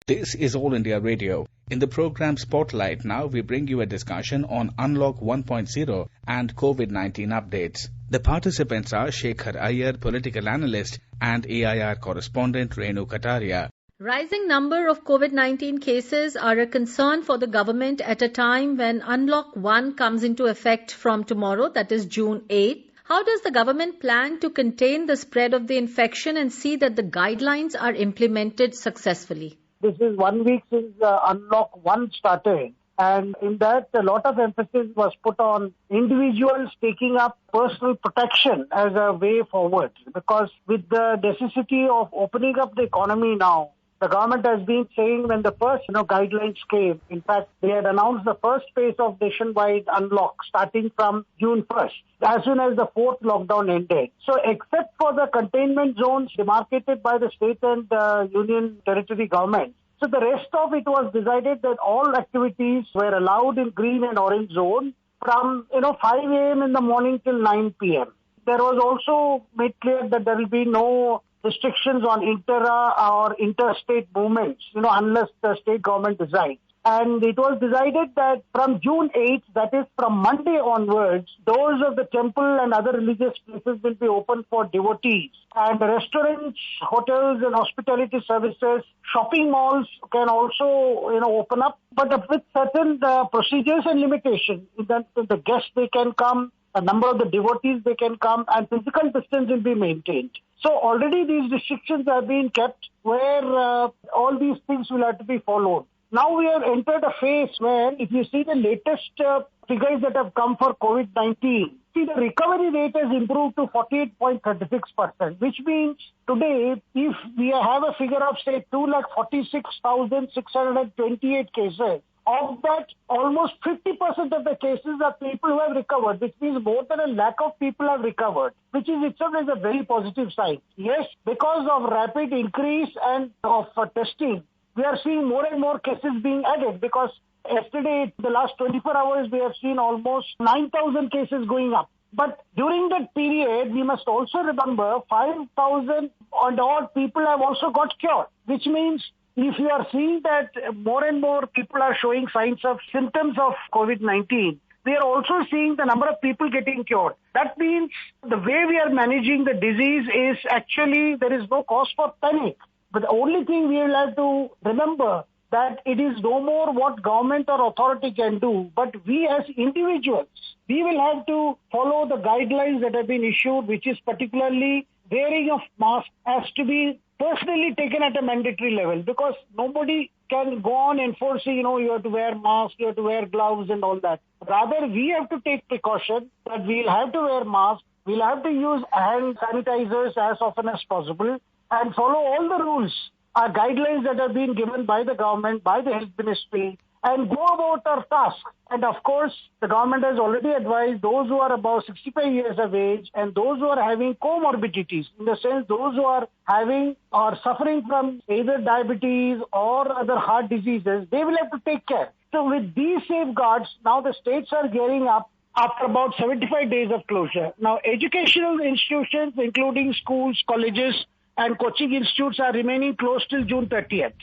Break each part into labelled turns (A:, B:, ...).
A: This is All India Radio. In the program Spotlight now, we bring you a discussion on Unlock 1.0 and COVID-19 updates. The participants are Shekhar Iyer, political analyst, and AIR correspondent Renu Kataria.
B: Rising number of COVID-19 cases are a concern for the government at a time when Unlock 1 comes into effect from tomorrow, that is June 8th. How does the government plan to contain the spread of the infection and see that the guidelines are implemented successfully?
C: This is 1 week since Unlock 1 started, and in that a lot of emphasis was put on individuals taking up personal protection as a way forward, because with the necessity of opening up the economy now, the government has been saying when the first guidelines came, in fact, they had announced the first phase of nationwide unlock starting from June 1st, as soon as the fourth lockdown ended. So except for the containment zones demarcated by the state and union territory governments, so the rest of it was decided that all activities were allowed in green and orange zone from 5 a.m. in the morning till 9 p.m. There was also made clear that there will be no restrictions on inter or interstate movements, unless the state government decides. And it was decided that from June 8th, that is from Monday onwards, doors of the temple and other religious places will be open for devotees. And restaurants, hotels and hospitality services, shopping malls can also, open up, but with certain procedures and limitations. The guests, they can come, a number of the devotees, they can come, and physical distance will be maintained. So already these restrictions have been kept where all these things will have to be followed. Now we have entered a phase where if you see the latest figures that have come for COVID-19, see the recovery rate has improved to 48.36%, which means today if we have a figure of say 246,628 cases, of that, almost 50% of the cases are people who have recovered, which means more than 1 lakh of people have recovered, which is itself is a very positive sign. Yes, because of rapid increase and of testing, we are seeing more and more cases being added, because yesterday, the last 24 hours, we have seen almost 9,000 cases going up. But during that period, we must also remember 5,000 odd people have also got cured, which means if you are seeing that more and more people are showing signs of symptoms of COVID-19, we are also seeing the number of people getting cured. That means the way we are managing the disease is actually there is no cause for panic. But the only thing we will have to remember that it is no more what government or authority can do, but we as individuals, we will have to follow the guidelines that have been issued, which is particularly wearing of mask has to be personally taken at a mandatory level, because nobody can go on enforcing, you have to wear masks, you have to wear gloves and all that. Rather, we have to take precaution that we'll have to wear masks, we'll have to use hand sanitizers as often as possible, and follow all the rules, guidelines that have been given by the government, by the health ministry, and go about our task. And of course, the government has already advised those who are above 65 years of age and those who are having comorbidities, in the sense those who are having or suffering from either diabetes or other heart diseases, they will have to take care. So with these safeguards, now the states are gearing up after about 75 days of closure. Now, educational institutions, including schools, colleges, and coaching institutes are remaining closed till June 30th.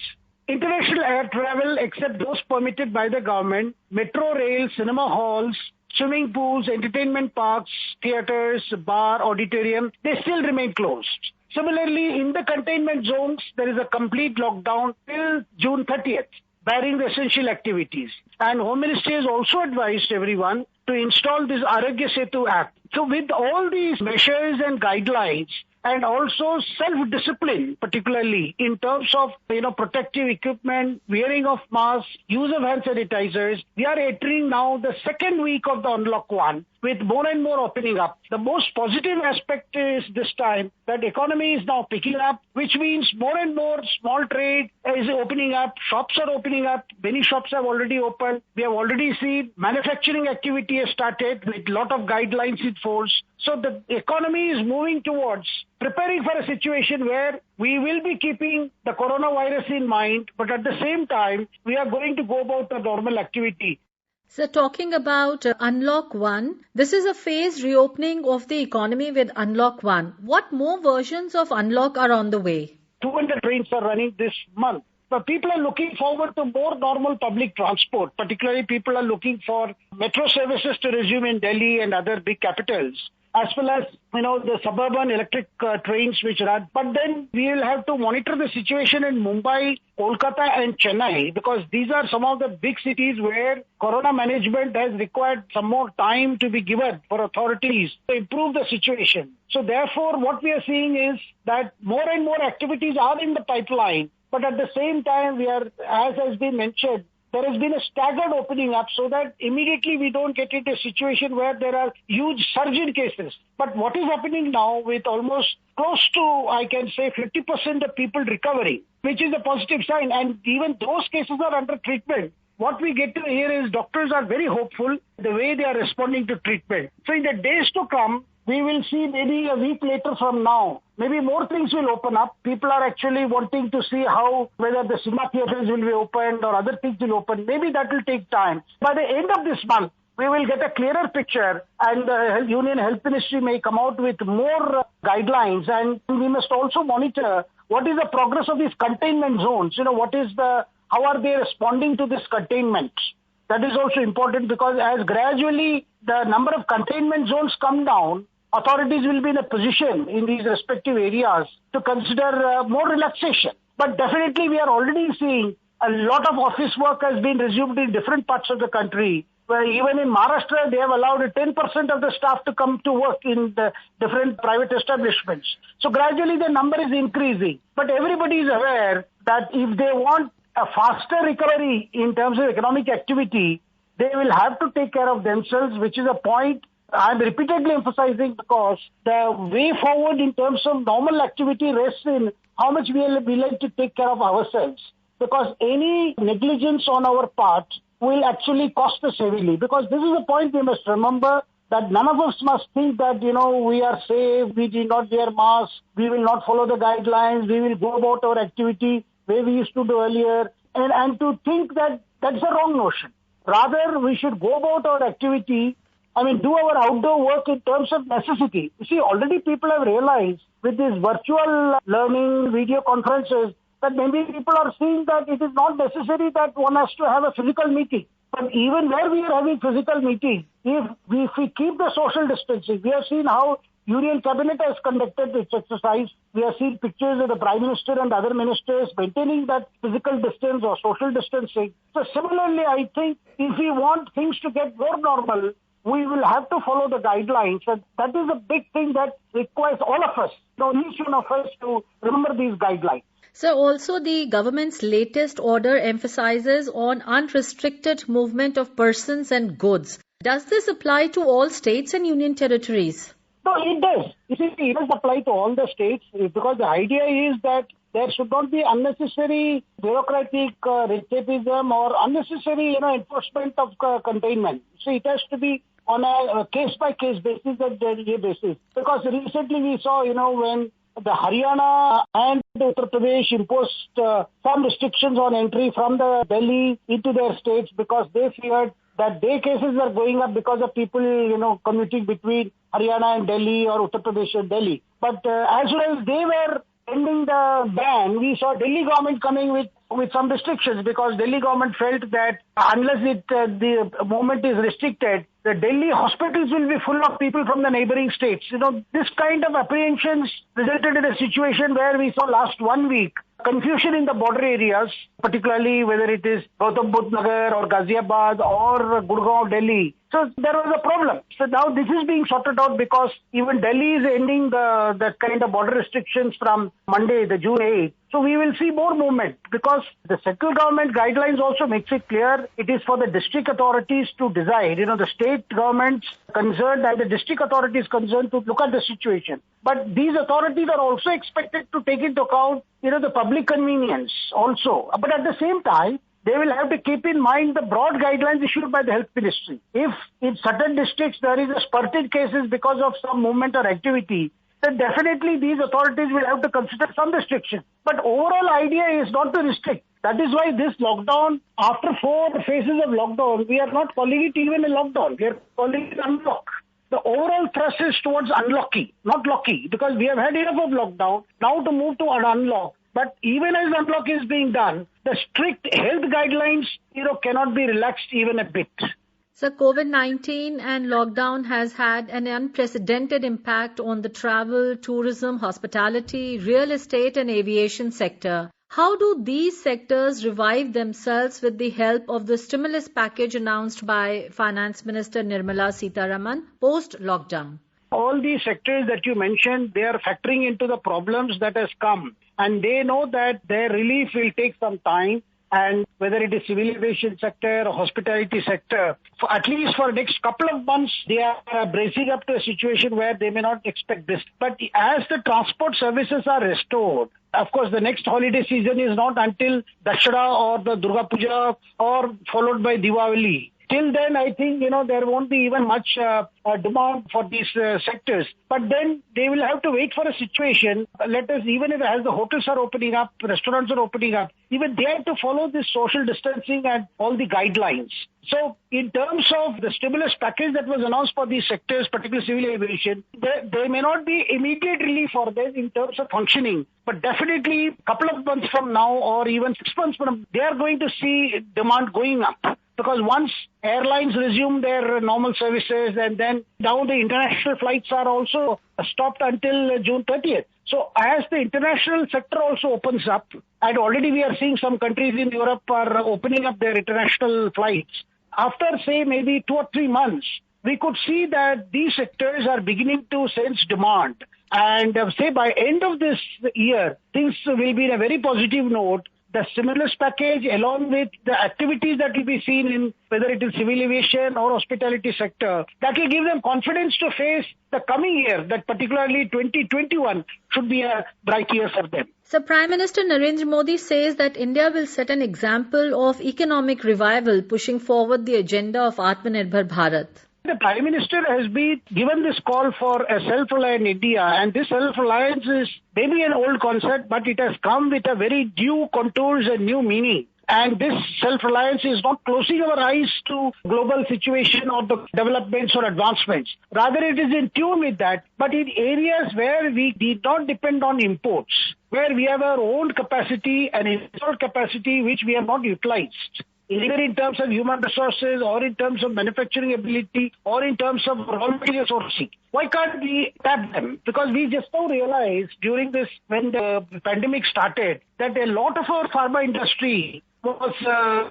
C: International air travel, except those permitted by the government, metro rail, cinema halls, swimming pools, entertainment parks, theatres, bar, auditorium, they still remain closed. Similarly, in the containment zones, there is a complete lockdown till June 30th, barring the essential activities. And Home Ministry has also advised everyone to install this Arogya Setu app. So with all these measures and guidelines, and also self-discipline, particularly in terms of, protective equipment, wearing of masks, use of hand sanitizers, we are entering now the second week of the Unlock 1 with more and more opening up. The most positive aspect is this time that economy is now picking up, which means more and more small trade is opening up, shops are opening up, many shops have already opened. We have already seen manufacturing activity has started with a lot of guidelines in force. So the economy is moving towards preparing for a situation where we will be keeping the coronavirus in mind, but at the same time, we are going to go about the normal activity.
B: So talking about Unlock 1, this is a phased reopening of the economy with Unlock 1. What more versions of Unlock are on the way?
C: 200 trains are running this month. But people are looking forward to more normal public transport. Particularly, people are looking for metro services to resume in Delhi and other big capitals, as well as, the suburban electric trains which run. But then we will have to monitor the situation in Mumbai, Kolkata and Chennai, because these are some of the big cities where corona management has required some more time to be given for authorities to improve the situation. So therefore, what we are seeing is that more and more activities are in the pipeline. But at the same time, we are, as has been mentioned, there has been a staggered opening up so that immediately we don't get into a situation where there are huge surge in cases. But what is happening now with almost close to, I can say, 50% of people recovering, which is a positive sign. And even those cases are under treatment. What we get to hear is doctors are very hopeful the way they are responding to treatment. So in the days to come, we will see maybe a week later from now, maybe more things will open up. People are actually wanting to see whether the cinema theaters will be opened or other things will open. Maybe that will take time. By the end of this month, we will get a clearer picture and the Union Health Ministry may come out with more guidelines, and we must also monitor what is the progress of these containment zones. How are they responding to this containment? That is also important, because as gradually the number of containment zones come down, authorities will be in a position in these respective areas to consider more relaxation. But definitely we are already seeing a lot of office work has been resumed in different parts of the country, where even in Maharashtra they have allowed 10% of the staff to come to work in the different private establishments. So gradually the number is increasing. But everybody is aware that if they want a faster recovery in terms of economic activity, they will have to take care of themselves, which is a point I'm repeatedly emphasizing, because the way forward in terms of normal activity rests in how much we like to take care of ourselves. Because any negligence on our part will actually cost us heavily. Because this is a point we must remember, that none of us must think that, we are safe, we did not wear masks, we will not follow the guidelines, we will go about our activity way we used to do earlier. And to think that that's a wrong notion. Rather, we should go about our activity, do our outdoor work in terms of necessity. You see, already people have realized with this virtual learning, video conferences, that maybe people are seeing that it is not necessary that one has to have a physical meeting. But even where we are having physical meetings, if we keep the social distancing, we have seen how Union Cabinet has conducted this exercise. We have seen pictures of the Prime Minister and other ministers maintaining that physical distance or social distancing. So similarly, I think if we want things to get more normal, we will have to follow the guidelines. And that is a big thing that requires all of us, each one of us, to remember these guidelines.
B: So also the government's latest order emphasizes on unrestricted movement of persons and goods. Does this apply to all states and union territories?
C: No, it does. You see, it does apply to all the states, because the idea is that there should not be unnecessary bureaucratic escapism or unnecessary enforcement of containment. So it has to be on a case-by-case basis and day basis. Because recently we saw, when the Haryana and Uttar Pradesh imposed some restrictions on entry from the Delhi into their states, because they feared that their cases were going up because of people, commuting between Haryana and Delhi or Uttar Pradesh and Delhi. But as soon as they were ending the ban, we saw Delhi government coming with some restrictions, because Delhi government felt that unless the movement is restricted, the Delhi hospitals will be full of people from the neighboring states. This kind of apprehensions resulted in a situation where we saw last 1 week confusion in the border areas, particularly whether it is Gautam Budh Nagar or Ghaziabad or Gurgaon, Delhi. So there was a problem. So now this is being sorted out, because even Delhi is ending the kind of border restrictions from Monday, the June 8th. So we will see more movement, because the central government guidelines also makes it clear it is for the district authorities to decide. The state governments concerned and the district authorities concerned to look at the situation. But these authorities are also expected to take into account, the public convenience also. But at the same time, they will have to keep in mind the broad guidelines issued by the Health Ministry. If in certain districts there is a spurt in cases because of some movement or activity, then definitely these authorities will have to consider some restrictions. But overall idea is not to restrict. That is why this lockdown, after 4 phases of lockdown, we are not calling it even a lockdown. We are calling it unlock. The overall thrust is towards unlocking, not locking, because we have had enough of lockdown. Now to move to an unlock, But even as unlock is being done, the strict health guidelines, cannot be relaxed even a bit.
B: So COVID-19 and lockdown has had an unprecedented impact on the travel, tourism, hospitality, real estate and aviation sector. How do these sectors revive themselves with the help of the stimulus package announced by Finance Minister Nirmala Sitharaman post-lockdown?
C: All these sectors that you mentioned, they are factoring into the problems that has come. And they know that their relief will take some time. And whether it is civil aviation sector or hospitality sector, at least for the next couple of months, they are bracing up to a situation where they may not expect this. But as the transport services are restored, of course, the next holiday season is not until Dashera or the Durga Puja or followed by Diwali. Till then, I think, there won't be even much demand for these sectors. But then they will have to wait for a situation. Even if as the hotels are opening up, restaurants are opening up, even they have to follow this social distancing and all the guidelines. So in terms of the stimulus package that was announced for these sectors, particularly civil aviation, there may not be immediate relief for them in terms of functioning. But definitely a couple of months from now or even 6 months from now, they are going to see demand going up. Because once airlines resume their normal services and then now the international flights are also stopped until June 30th. So as the international sector also opens up, and already we are seeing some countries in Europe are opening up their international flights, after say maybe 2 or 3 months, we could see that these sectors are beginning to sense demand. And say by end of this year, things will be in a very positive note. The stimulus package along with the activities that will be seen in whether it is civil aviation or hospitality sector, that will give them confidence to face the coming year, that particularly 2021 should be a bright year for them.
B: So Prime Minister Narendra Modi says that India will set an example of economic revival, pushing forward the agenda of Atmanirbhar Bharat.
C: The Prime Minister has been given this call for a self-reliant India, and this self-reliance is maybe an old concept, but it has come with a very new contours and new meaning. And this self-reliance is not closing our eyes to global situation or the developments or advancements. Rather, it is in tune with that, but in areas where we need not depend on imports, where we have our own capacity and installed capacity which we have not utilized. Either in terms of human resources or in terms of manufacturing ability or in terms of raw material sourcing. Why can't we tap them? Because we just now realized during this, when the pandemic started, that a lot of our pharma industry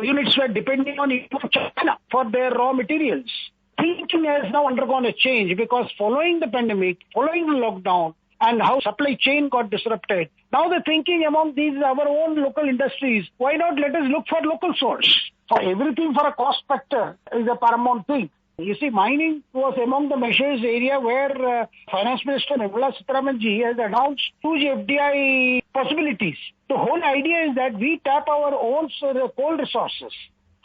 C: units were depending on China for their raw materials. Thinking has now undergone a change because following the pandemic, following the lockdown, and how supply chain got disrupted. Now the thinking among these our own local industries, why not let us look for local source? For everything for a cost factor is a paramount thing. You see, mining was among the measures area where Finance Minister Nirmala Sitharaman ji has announced huge FDI possibilities. The whole idea is that we tap our own coal resources.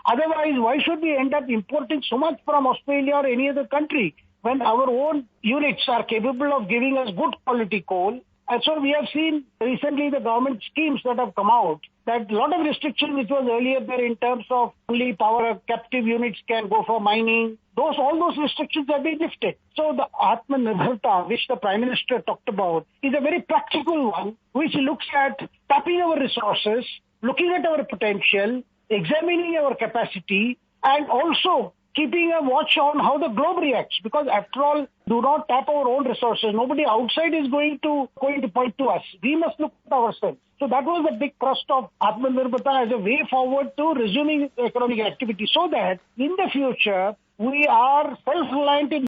C: Otherwise, why should we end up importing so much from Australia or any other country when our own units are capable of giving us good quality coal? And so we have seen recently the government schemes that have come out, that a lot of restrictions which was earlier there in terms of only power captive units can go for mining. All those restrictions have been lifted. So the Atmanirbharta, which the Prime Minister talked about, is a very practical one, which looks at tapping our resources, looking at our potential, examining our capacity, and also keeping a watch on how the globe reacts, because after all, do not tap our own resources. Nobody outside is going to point to us. We must look at ourselves. So that was the big thrust of Atmanirbharta as a way forward to resuming economic activity, so that in the future we are self-reliant in